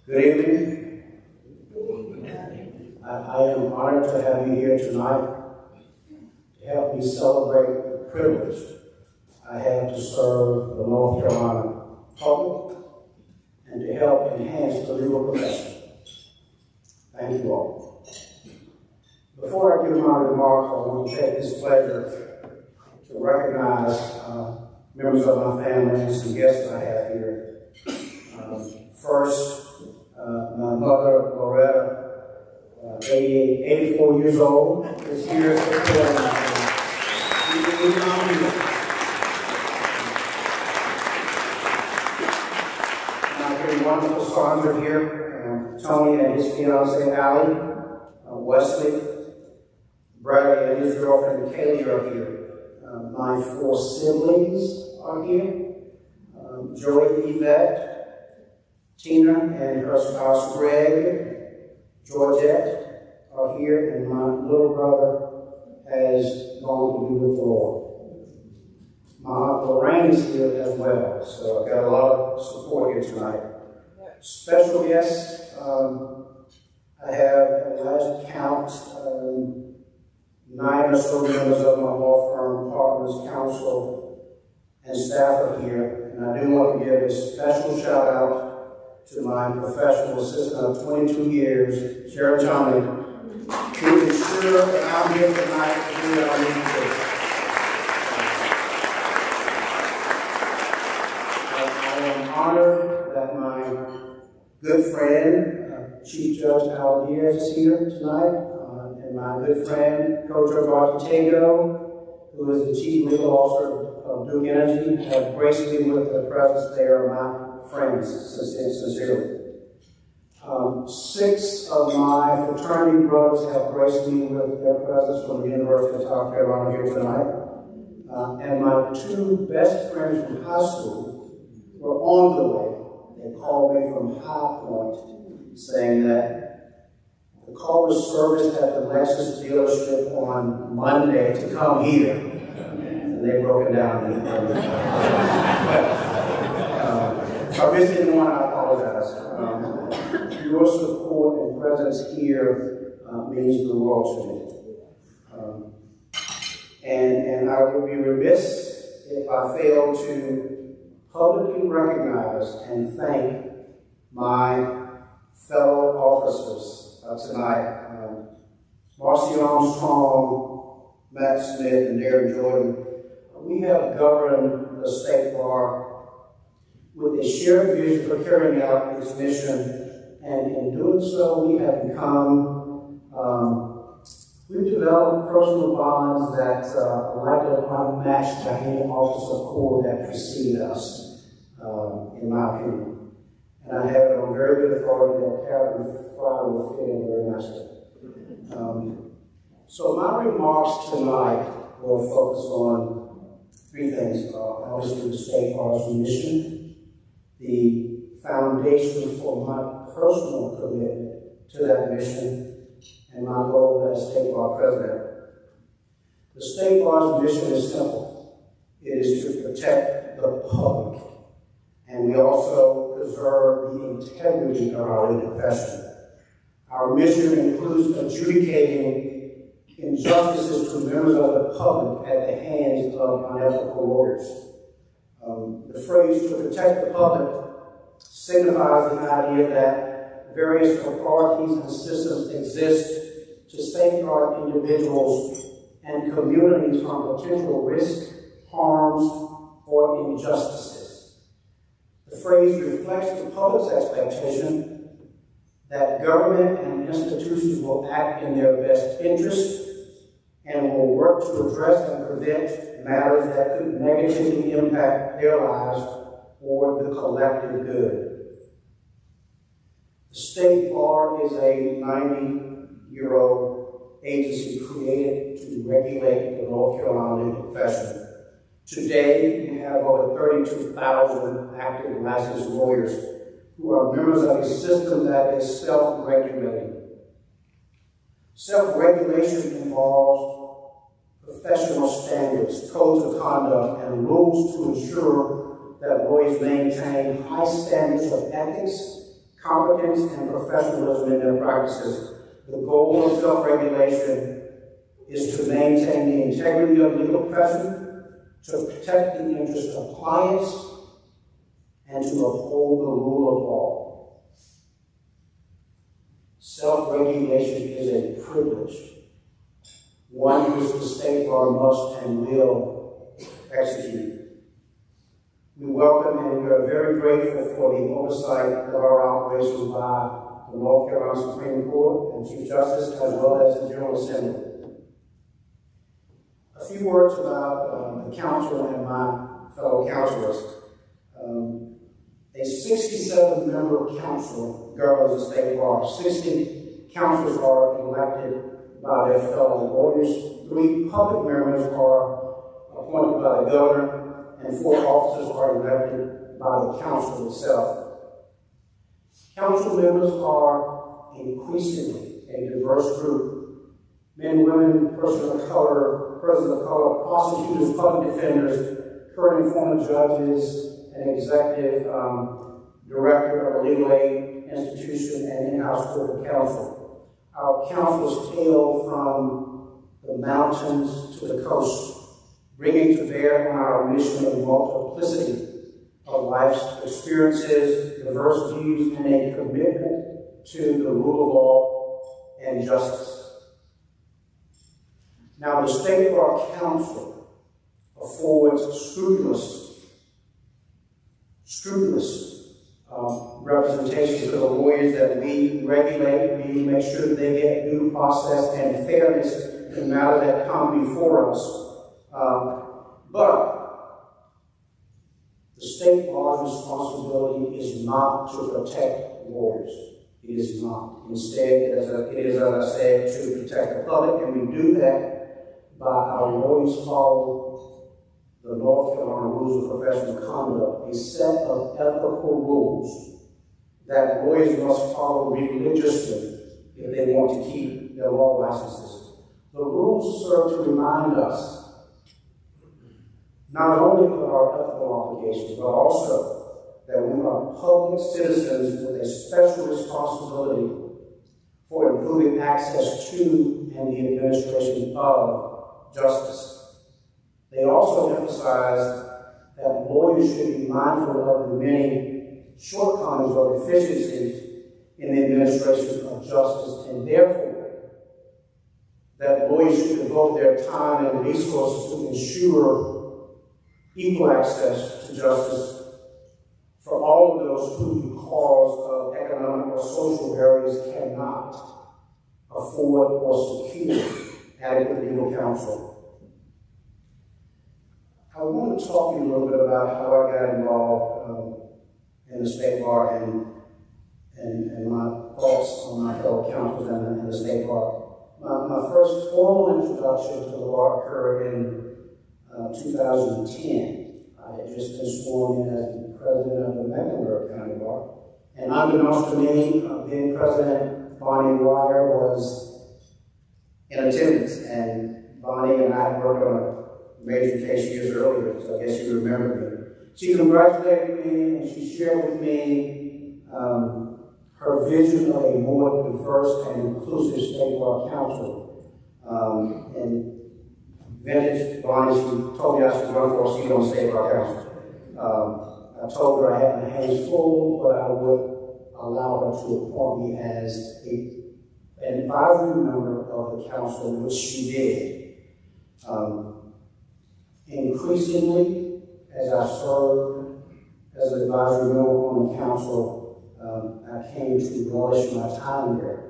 Good evening. I am honored to have you here tonight to help me celebrate the privilege I have to serve the North Carolina public and to help enhance the legal profession. Thank you all. Before I give my remarks, I want to take this pleasure to recognize members of my family and some guests I have here. First, my mother, Loretta, 84 years old, is here supporting me. My very wonderful sons are here. Tony and his fiancée, Allie, Wesley, Bradley and his girlfriend, Kaylee, are here. My 4 siblings are here. Joey, Yvette, Tina and her spouse Greg, Georgette are here, and my little brother has gone to be with the Lord. My Aunt Lorraine is here as well, so I've got a lot of support here tonight. Special guests, I have at last count 9 or so members of my law firm, partners, counsel, and staff are here, and I do want to give a special shout out to my professional assistant of 22 years, Sharon Tomley, who is sure that I'm here tonight to do what I need to do. I am honored that my good friend, Chief Judge Al Diaz, is here tonight, and my good friend, Coach Bartego, who is the Chief Legal Officer of Duke Energy, have graced me with the presence. They are my friends, sincerely. 6 of my fraternity brothers have graced me with their presence from the University of South Carolina here tonight. And my 2 best friends from high school were on the way. They called me from High Point saying that the call was serviced at the Lexus dealership on Monday to come here. And they broke it down. I really didn't want to apologize. Your support and presence here means the world to me. And I would be remiss if I failed to publicly recognize and thank my fellow officers tonight. Marcy Armstrong, Matt Smith, and Darren Jordan. We have governed the state bar with a shared vision for carrying out its mission, and in doing so, we have become, we've developed personal bonds that are likely unmatched by any office or corps that preceded us, in my opinion. And I have it on very good authority that Captain Fry will fit in very nicely. So my remarks tonight will focus on 3 things. Obviously, the state bar's mission, the foundation for my personal commitment to that mission, and my role as State Bar President. The State Bar's mission is simple. It is to protect the public, and we also preserve the integrity of our legal profession. Our mission includes adjudicating injustices to members of the public at the hands of unethical lawyers. The phrase "to protect the public" signifies the idea that various authorities and systems exist to safeguard individuals and communities from potential risk, harms, or injustices. The phrase reflects the public's expectation that government and institutions will act in their best interest and will work to address and prevent matters that could negatively impact their lives or the collective good. The State Bar is a 90-year-old agency created to regulate the North Carolina legal profession. Today, we have over 32,000 active licensed lawyers who are members of a system that is self-regulating. Self-regulation involves professional standards, codes of conduct, and rules to ensure that lawyers maintain high standards of ethics competence and professionalism in their practices. The goal of self-regulation is to maintain the integrity of the legal profession, to protect the interests of clients, and to uphold the rule of law. Self-regulation is a privilege, one which the state bar must and will execute. We welcome and we are very grateful for the oversight of our operations by the North Carolina Supreme Court and Chief Justice, as well as the General Assembly. A few words about the council and my fellow councilors. A 67-member council governs the state bar. 60 councilors are elected by their fellow lawyers. 3 public members are appointed by the governor, and 4 officers are elected by the council itself. Council members are increasingly a diverse group. Men, women, persons of color, prosecutors, public defenders, current and former judges, an executive director of a legal aid institution, and in-house corporate counsel. Our councils hail from the mountains to the coast, bringing to bear on our mission of multiplicity of life's experiences, diverse views, and a commitment to the rule of law and justice. Now, the State Bar Council affords scrupulous representation to the lawyers that we regulate. We make sure that they get due process and fairness in matters that come before us. But the state bar's responsibility is not to protect lawyers. It is not. Instead, it is, as I said, to protect the public, and we do that by our lawyers follow the North Carolina Rules of Professional Conduct, a set of ethical rules that lawyers must follow religiously if they want to keep their law licenses. The rules serve to remind us not only of our ethical obligations, but also that we are public citizens with a special responsibility for improving access to and the administration of justice. They also emphasize that lawyers should be mindful of the many shortcomings or deficiencies in the administration of justice, and therefore that lawyers should devote their time and resources to ensure equal access to justice for all of those who, because of economic or social barriers, cannot afford or secure adequate legal counsel. I want to talk to you a little bit about how I got involved in the state bar and my thoughts on my fellow counsels and the state bar. My first formal introduction to the bar occurred in 2010. I had just been sworn in as the president of the Mecklenburg County Bar. And unbeknownst to me, being president, Bonnie Wire was in attendance. And Bonnie and I worked on a major case years earlier, so I guess you remember me. She congratulated me and she shared with me her vision of a more diverse and inclusive state bar council. And vintage Bonnie, she told me I should run for a seat on the state bar council. I told her I had my hands full, but I would allow her to appoint me as an advisory member of the council, which she did. Increasingly, as I served as an advisory member on the council, I came to relish my time there,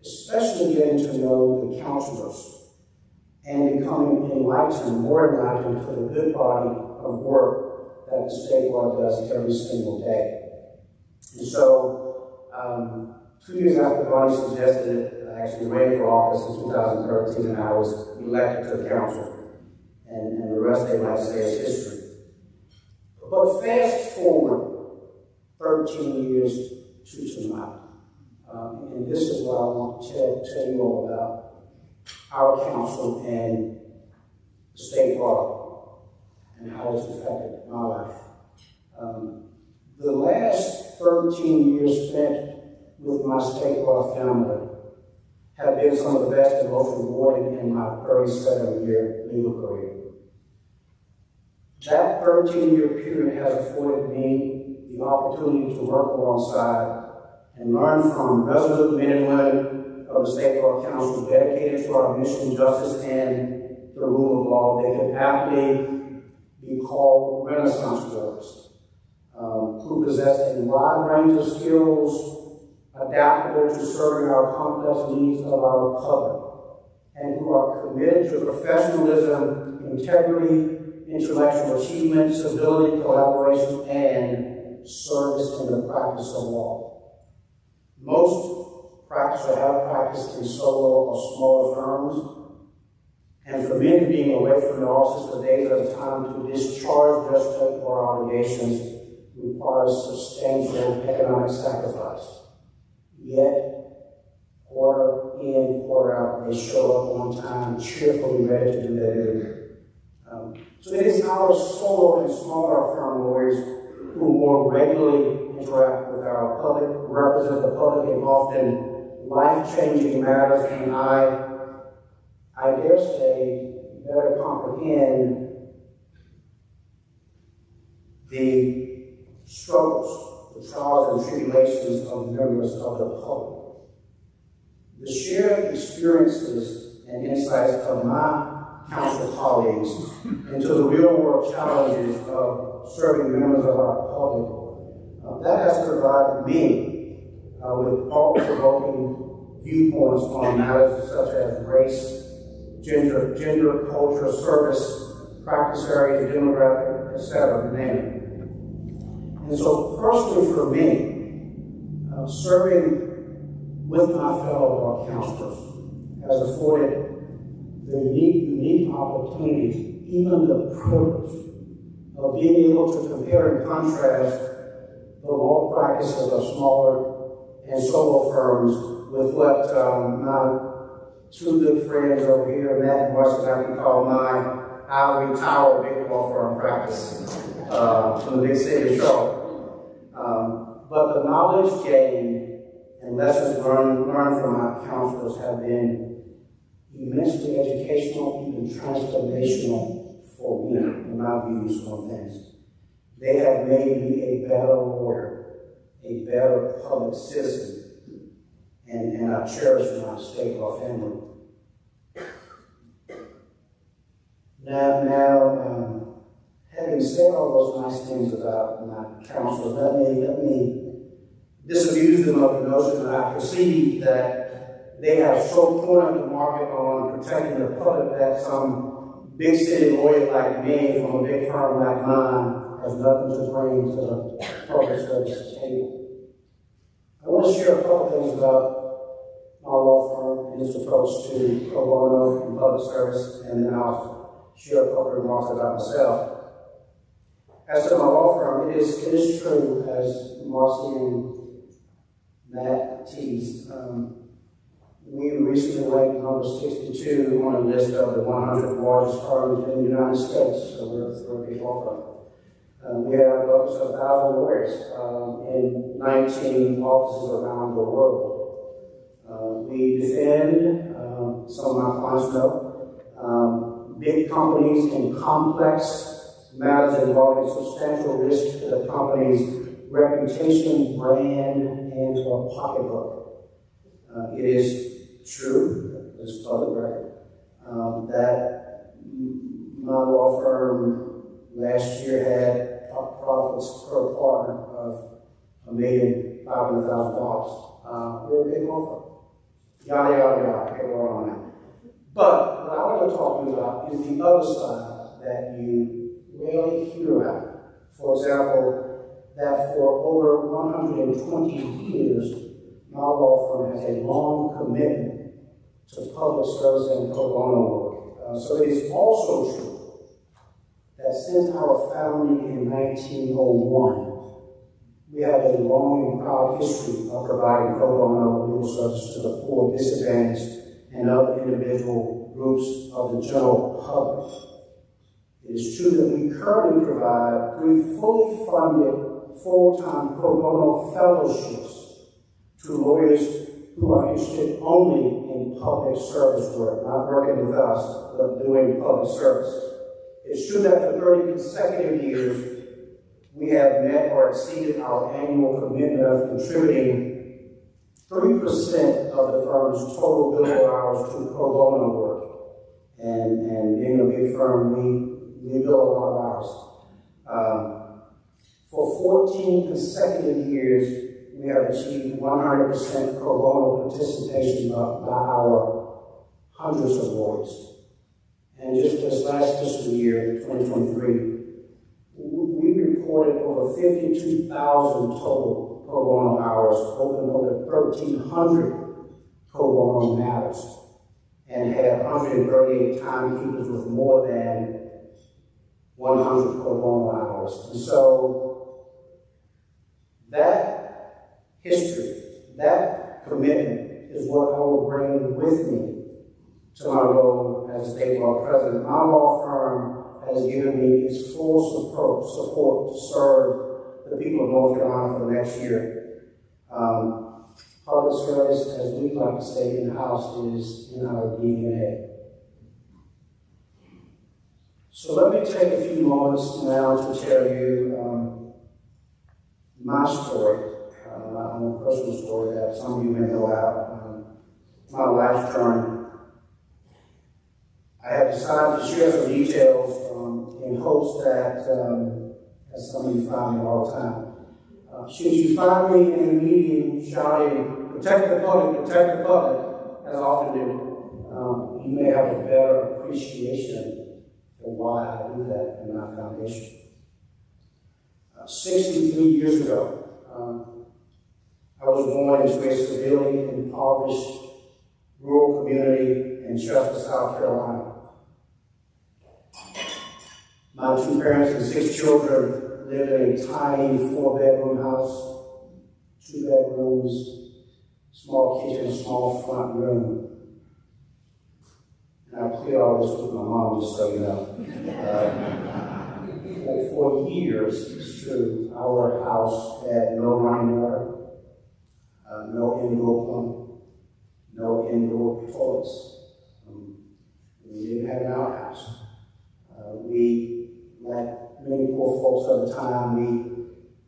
especially getting to know the councilors and becoming enlightened, more enlightened to the good body of work that the state bar does every single day. And so, 2 years after Bonnie suggested it, I actually ran for office in 2013, and I was elected to the council. And the rest they might say is history. But fast forward 13 years to tonight. And this is what I want to tell you all about our council and the state bar and how it's affected my life. The last 13 years spent with my state law family have been some of the best and most rewarding in my 37-year legal career. That 13-year period has afforded me the opportunity to work alongside and learn from resolute men and women of the State Law Council dedicated to our mission, justice, and the rule of law. They could aptly be called Renaissance lawyers, who possess a wide range of skills adaptable to serving our complex needs of our public, and who are committed to professionalism, integrity, intellectual achievement, civility, collaboration, and service in the practice of law. Most practice or have practiced in solo or smaller firms, and for many, being away from the office for days at a time to discharge their state law obligations requires substantial economic sacrifice. Yet, quarter in, quarter out, they show up on time, cheerfully ready to do their duty. So it is our solo and smaller firm lawyers who more regularly interact with our public, represent the public in often life-changing matters, and I dare say, better comprehend the struggles, the trials and tribulations of members of the public. The shared experiences and insights of my council colleagues into the real-world challenges of serving members of our public, that has provided me with thought-provoking viewpoints on matters such as race, gender, culture, service, practice areas, demographic, etc., you name it. And so personally for me, serving with my fellow law counselors has afforded the unique opportunities, even the privilege of being able to compare and contrast the law practices of smaller and solo firms with what my two good friends over here, Matt and Marcy, I can call my ivory tower big law firm practice from the big city of Charlotte. But the knowledge gained and lessons learned from my counselors have been immensely educational, even transformational for me in my views on things. They have made me a better lawyer, a better public citizen, and I cherish my state law family. Now, having said all those nice things about my counselors, let me disabuse them of the notion that I perceive that they have so cornered the market on protecting the public that some big city lawyer like me from a big firm like mine has nothing to bring to the public service table. I want to share a couple things about my law firm and its approach to pro bono and public service, and then I'll share a couple of remarks about myself. As to my law firm, it is true, as Marcy and Matt teased, we recently ranked number 62 on a list of the 100 largest firms in the United States, so we're a big law firm. We have upwards of 1,000 lawyers in 19 offices around the world. We defend, some of my clients know, big companies in complex matters involving substantial risk to the company's reputation, brand, and or pocketbook. It is true, this is public record, that my law firm last year had profits per partner of $1,500,000. We're a big law firm. Yada, yada, yada, okay, we're on that. But what I want to talk to you about is the other side that you rarely hear about. For example, that for over 120 years, my law firm has a long commitment to public service and pro bono work. So it is also true that since our founding in 1901, we have a long and proud history of providing pro bono legal services to the poor, disadvantaged, and other individual groups of the general public. It is true that we currently provide 3 fully funded full-time pro bono fellowships to lawyers who are interested only in public service work, not working with us, but doing public service. It's true that for 30 consecutive years, we have met or exceeded our annual commitment of contributing 3% of the firm's total billable hours to pro bono work. And being a big firm, we bill a lot of hours. For 14 consecutive years, we have achieved 100% pro bono participation by our hundreds of lawyers. And just this last fiscal year, 2023, we reported over 52,000 total pro bono hours, opened over 1,300 pro bono matters, and had 138 timekeepers with more than 100 pro bono hours. And so that history, that commitment is what I will bring with me to my role as state law president. My law firm has given me its full support to serve the people of North Carolina for the next year. Public service, as we like to say in-house, is in our DNA. So let me take a few moments now to tell you my story, my own personal story that some of you may know about, my life journey. I have decided to share some details in hopes that, as some of you find me all the time, should you find me in a meeting shouting, protect the public, as I often do, you may have a better appreciation for why I do that in my foundation. 63 years ago, I was born into a severely impoverished rural community in Chester, South Carolina. My 2 parents and 6 children lived in a tiny 4-bedroom house, 2 bedrooms, small kitchen, small front room. And I cleared all this with my mom, just so you know. For years, it's true, our house had no running water, no indoor plumbing, no indoor toilets. We didn't have an outhouse. Like many poor folks at the time, we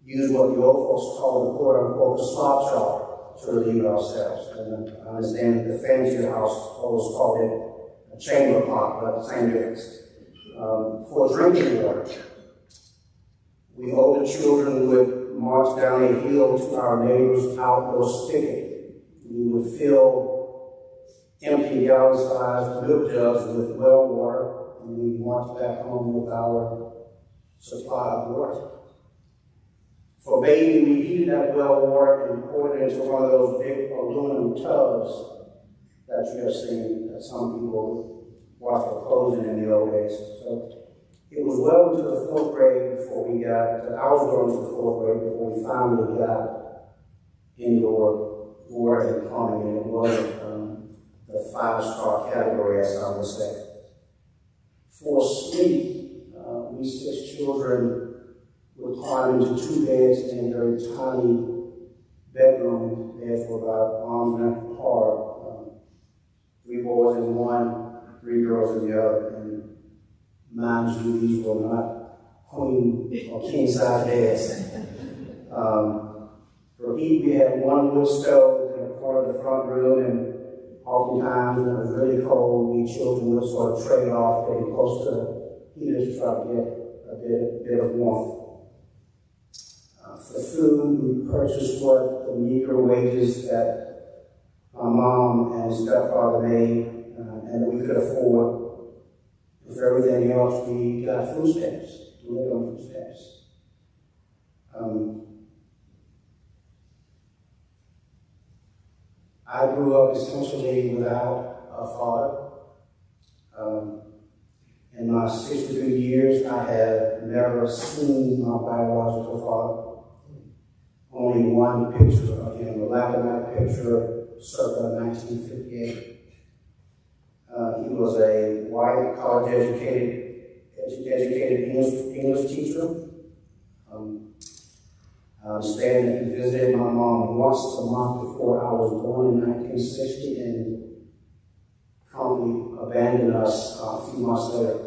used what the old folks called the quote-unquote slop jar to relieve ourselves. And I understand that the fancier households called it a chamber pot, but same difference. For drinking water, we older children would march down a hill to our neighbor's outdoor spigot. We would fill empty gallon-sized milk jugs with well water, and we marched back home with our supply of water. For bathing, we heated that well water and poured it into one of those big aluminum tubs that you have seen that some people wash their clothes in the old days. So it was well into the 4th grade before we got, I was going to the 4th grade before we finally got indoor water and plumbing, and it wasn't the 5-star category, as I would say. For sleep, we 6 children would climb into 2 beds in a very tiny bedroom. Beds were about arm's length apart. 3 boys in one, 3 girls in the other. And mind you, these were not queen or king-size beds. For heat, we had 1 wood stove in the corner of the front room, and oftentimes when it was really cold, we children would sort of trade off getting close to the heater to try to get a bit of warmth. For food, we purchased what the meager wages that my mom and stepfather made and that we could afford. For everything else, we got food stamps. We lived on food stamps. I grew up essentially without a father. In my 63 years, I have never seen my biological father. Only one picture of him, a black and white picture, circa 1958. He was a white, college-educated English teacher. Saying that he visited my mom once a month before I was born in 1960 and promptly abandoned us a few months later.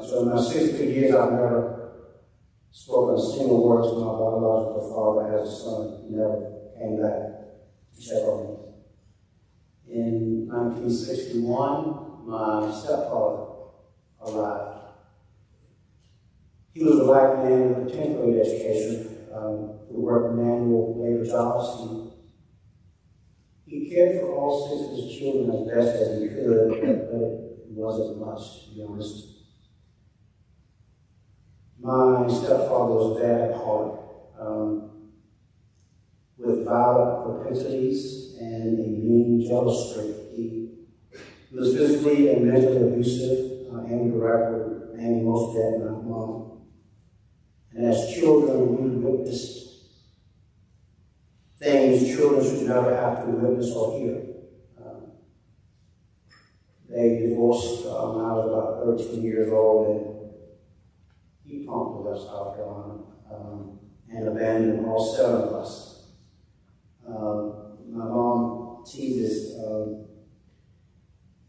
So in my 62 years, I've never spoken a single word to my biological father as a son. He never came back to check on me. In 1961, my stepfather arrived. He was a black man with a 10th grade education who worked manual labor jobs. He cared for all 6 of his children as best as he could, but it wasn't much, to be honest. My stepfather was bad at heart, with violent propensities and a mean, jealous streak. He was physically and mentally abusive and direct, and most dad and my mom. And as children, we witnessed things children should never have to witness or hear. They divorced when I was about 13 years old, and he promptly left South Carolina and abandoned all 7 of us. My mom teased us.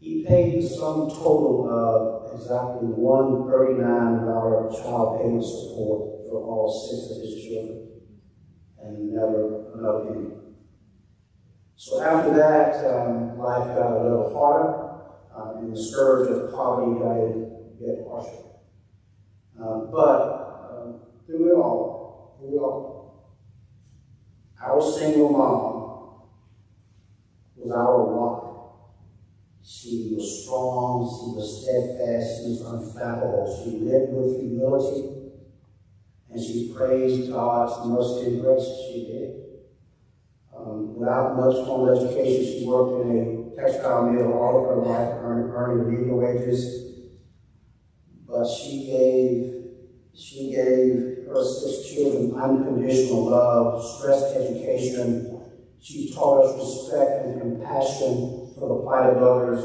He paid the sum total of exactly $139 child payment support for all 6 of his children, and never another penny. So after that, life got a little harder, and the scourge of poverty got a bit harsher. But through it all, our single mom was our rock. She was strong, she was steadfast, she was unflappable. She lived with humility, and she praised God's mercy and grace. She did. Without much formal education, she worked in a textile mill all of her life, earning legal wages. But she gave her 6 children unconditional love, stressed education. She taught us respect and compassion for the plight of others,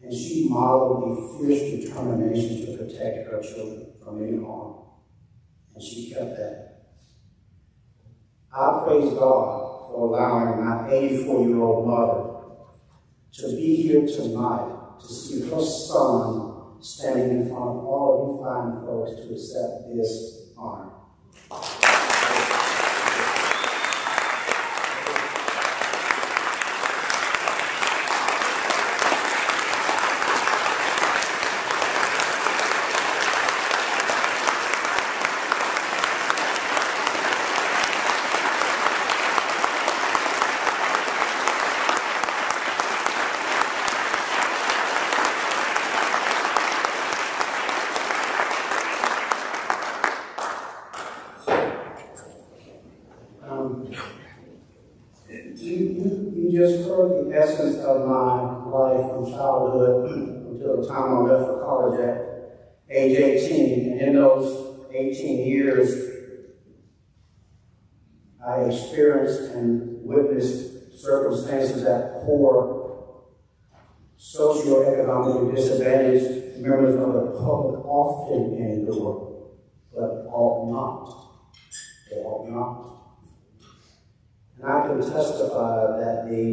and she modeled a fierce determination to protect her children from any harm, and she kept that. I praise God for allowing my 84-year-old mother to be here tonight to see her son standing in front of all of you fine folks to accept this honor. You just heard the essence of my life from childhood until the time I left for college at age 18. And in those 18 years, I experienced and witnessed circumstances that poor, socioeconomically disadvantaged members of the public often endure, but ought not. They ought not. And I can testify that the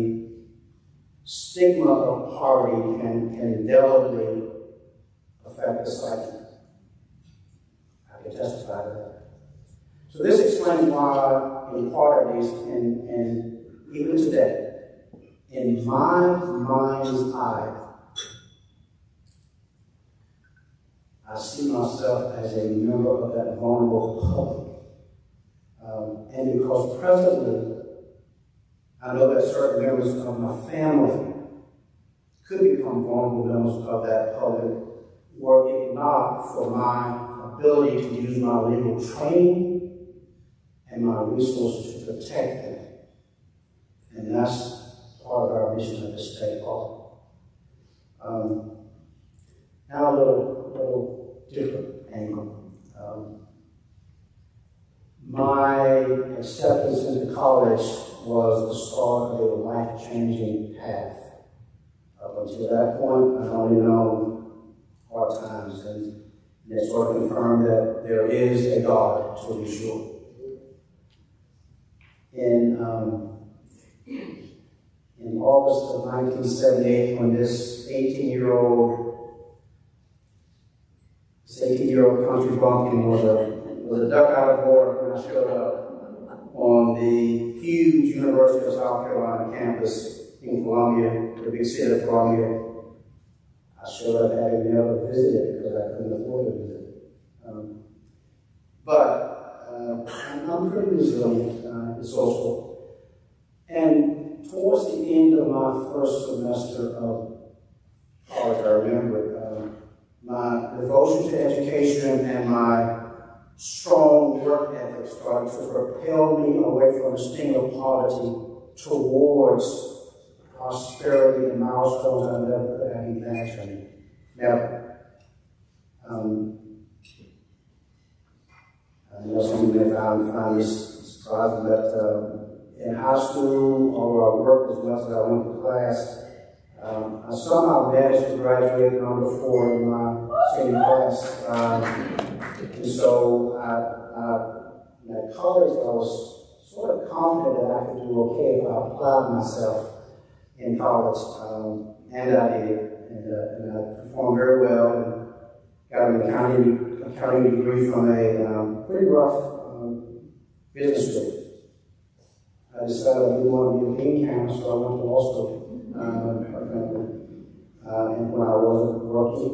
stigma of poverty can indelibly affect the psyche. I can testify to that. So this explains why, in part at least, and even today, in my mind's eye, I see myself as a member of that vulnerable public. And because presently, I know that certain members of my family could become vulnerable members of that public, were it not for my ability to use my legal training and my resources to protect them. And that's part of our mission at this state hall. Now a little different angle. My acceptance into college was the start of a life-changing path. Up until that point, I'd only known hard times, and it sort of confirmed that there is a God, to be sure. in August of 1978, when this 18-year-old country bumpkin was a duck out of water when I showed up on the huge University of South Carolina campus in Columbia, the big city of Columbia. I showed up having never visited because I couldn't afford to visit. I'm pretty resilient and social. And towards the end of my first semester of college, I remember my devotion to education and my strong work ethic started to propel me away from the sting of poverty towards prosperity and milestones I never could have imagined. Never. I know some of you may find this surprising, but in high school, although I worked as much as I went to class, I somehow managed to graduate number 4 in my senior class. And so at college, I was sort of confident that I could do okay if I applied myself in college. And I did. And I performed very well and got an accounting degree from a pretty rough business school. I decided I didn't want to be a bean counter, so I went to law school. And when I wasn't working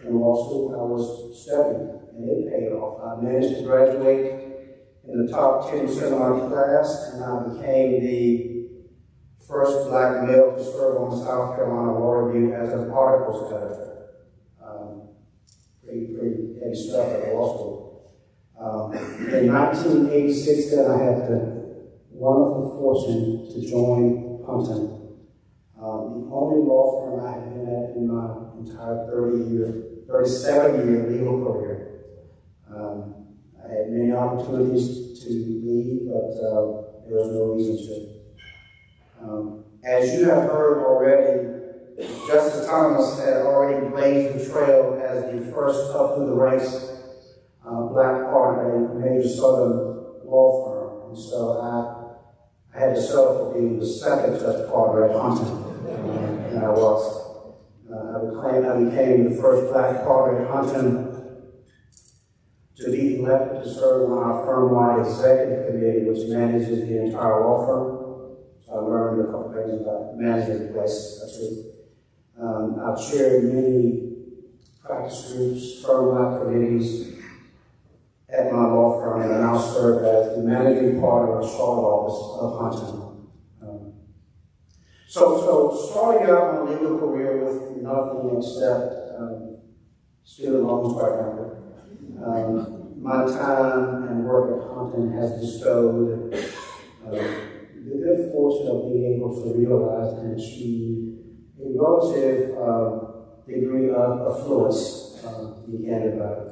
in law school, I was studying, and it paid off. I managed to graduate in the top 10% of my class, and I became the first black male to serve on the South Carolina Law Review as an articles editor. Pretty heavy stuff at law school. In 1986, then I had the wonderful fortune to join Hunton. The only law firm I had been at in my entire 37-year legal career. I had many opportunities to leave, but there was no reason to. As you have heard already, Justice Thomas had already blazed the trail as the first up through the ranks black partner at a major southern law firm. And so I had to settle for being the second judge partner at Hunton. And I was. I became the first black partner at Hunton to be elected to serve on our firm-wide executive committee, which manages the entire law firm. So I learned a couple things about managing the place too. I've chaired many practice groups, firm-wide committees at my law firm, and I now serve as the managing partner of the Charlotte office of Hunton. So starting out my legal career with nothing except student loans, quite frankly. My time and work at Hunton has bestowed the good fortune of being able to realize and achieve a relative degree of affluence, to be candid about it.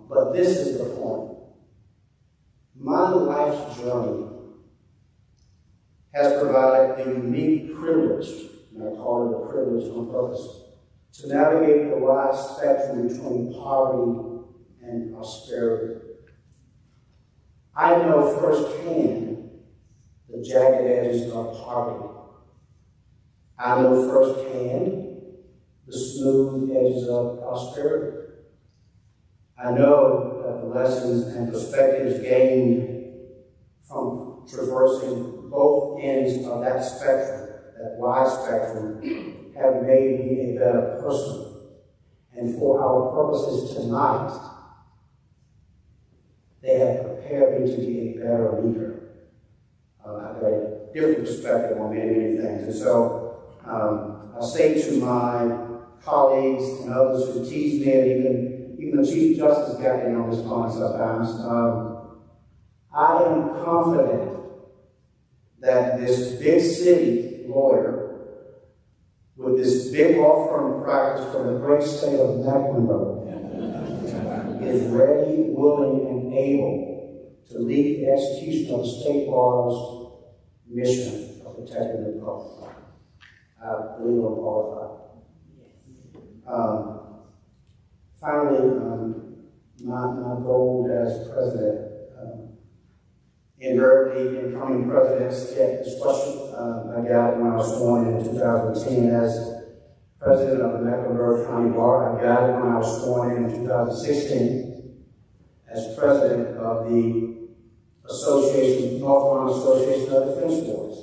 But this is the point. My life's journey has provided a unique privilege, and I call it a privilege on purpose, to navigate the wide spectrum between poverty and prosperity. I know firsthand the jagged edges of poverty. I know firsthand the smooth edges of prosperity. I know that the lessons and perspectives gained from traversing both ends of that spectrum, that wide spectrum, have made me a better person. And for our purposes tonight, they have prepared me to be a better leader. I've got a different perspective on many things. And so I say to my colleagues and others who tease me, and even the Chief Justice got in on this point sometimes, I am confident that this big city lawyer with this big law firm practice from the great state of Mecklenburg is ready, willing, and able to lead the execution of the state bar's mission of protecting the public. I believe I'm qualified. Finally, my goal as president invariably incoming presidents get this question. I got it when I was sworn in 2010 as president of the Mecklenburg County Bar. I got it when I was sworn in 2016 as president of the North Carolina Association of Defense Boards.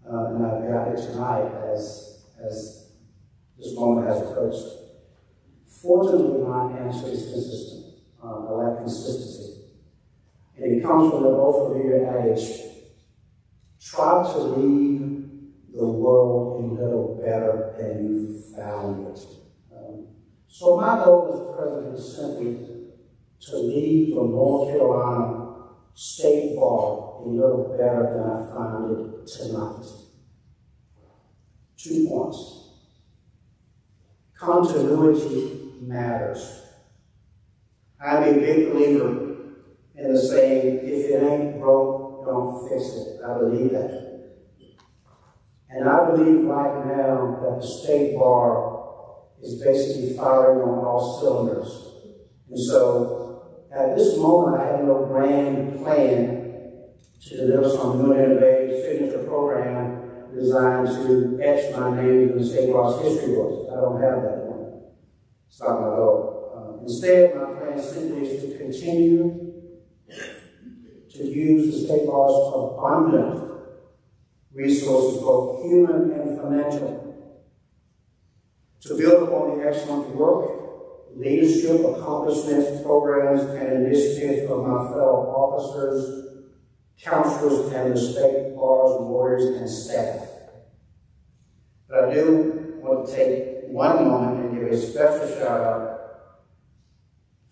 And I've got it tonight as this moment has approached. Fortunately, my answer is consistent. I like consistency. And it comes from the old familiar adage, try to leave the world a little better than you found it. So my goal as president is simply to leave the North Carolina State Bar a little better than I found it tonight. 2 points. Continuity matters. I'm a big believer in the saying, if it ain't broke, don't fix it. I believe that. And I believe right now that the State Bar is basically firing on all cylinders. And so, at this moment, I have no grand plan to deliver some new and innovative signature program designed to etch my name in the State Bar's history books. I don't have that one. It's not my goal. Instead, my plan simply is to continue to use the State Bar's abundant resources, both human and financial, to build upon the excellent work, leadership, accomplishments, programs, and initiatives of my fellow officers, counselors, and the State Bar's lawyers and staff. But I do want to take one moment and give a special shout out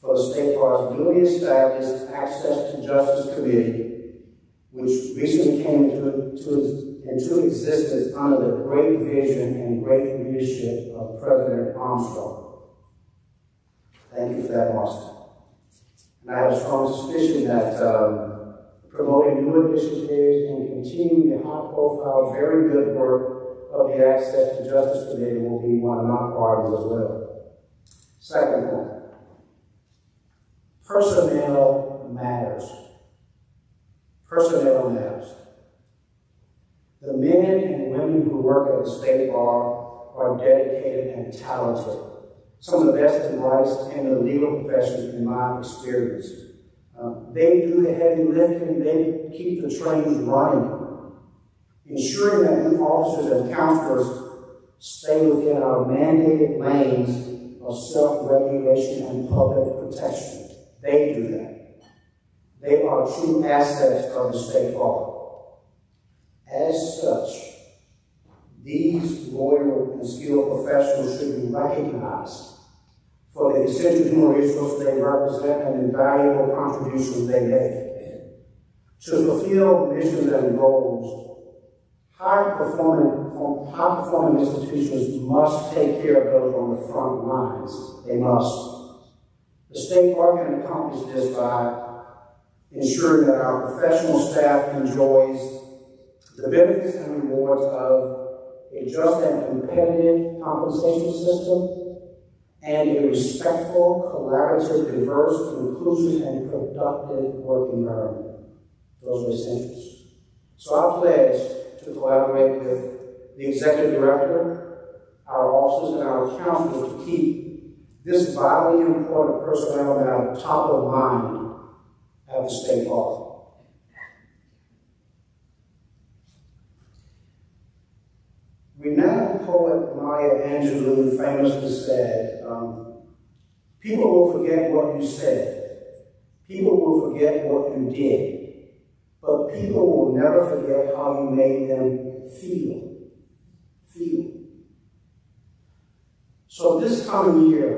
for the State Bar's newly established Access to Justice Committee, which recently came into existence under the great vision and great leadership of President Armstrong. Thank you for that, Marston. And I have a strong suspicion that promoting new initiatives and continuing the high-profile, very good work of the Access to Justice Committee will be one of my priorities as well. Second point, personnel matters. Personnel matters. The men and women who work at the State Bar are dedicated and talented. Some of the best and brightest in the legal profession in my experience. They do the heavy lifting, they keep the trains running, ensuring that new officers and counselors stay within our mandated lanes of self-regulation and public protection. They do that. They are true assets of the State Bar. As such, these loyal and skilled professionals should be recognized for the essential human resources they represent and the valuable contributions they make. To fulfill missions and goals, high-performing institutions must take care of those on the front lines. They must. The State Bar can accomplish this by ensuring that our professional staff enjoys the benefits and rewards of a just and competitive compensation system and a respectful, collaborative, diverse, inclusive, and productive work environment. Those are essentials. So I pledge to collaborate with the Executive Director, our officers, and our counselors to keep this vitally important personnel matter top of mind at the State Bar. Renowned poet Maya Angelou famously said, people will forget what you said, people will forget what you did, but people will never forget how you made them feel. So this coming year,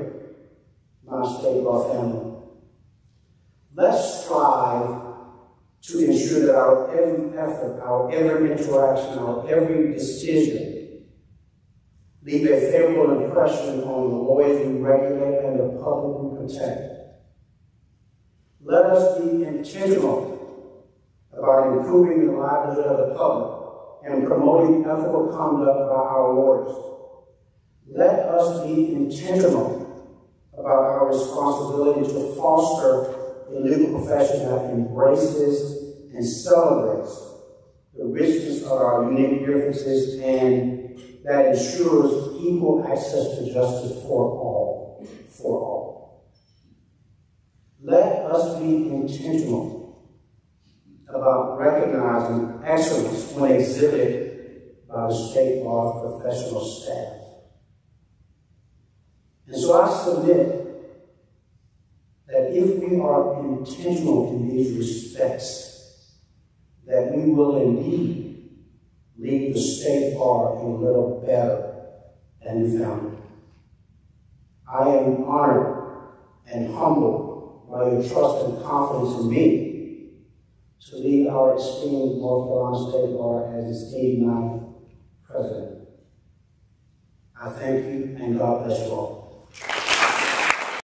my State Bar family, let's strive to ensure that our every effort, our every interaction, our every decision leave a favorable impression on the lawyers we regulate and the public we protect. Let us be intentional about improving the livelihood of the public and promoting ethical conduct by our lawyers. Let us be intentional about our responsibility to foster a legal profession that embraces and celebrates the richness of our unique differences and that ensures equal access to justice for all. For all. Let us be intentional about recognizing excellence when exhibited by the State Bar's professional staff. And so I submit that if we are intentional in these respects, that we will indeed leave the State Bar a little better than we found it. I am honored and humbled by your trust and confidence in me to lead our esteemed North Carolina State Bar as its 89th president. I thank you, and God bless you all.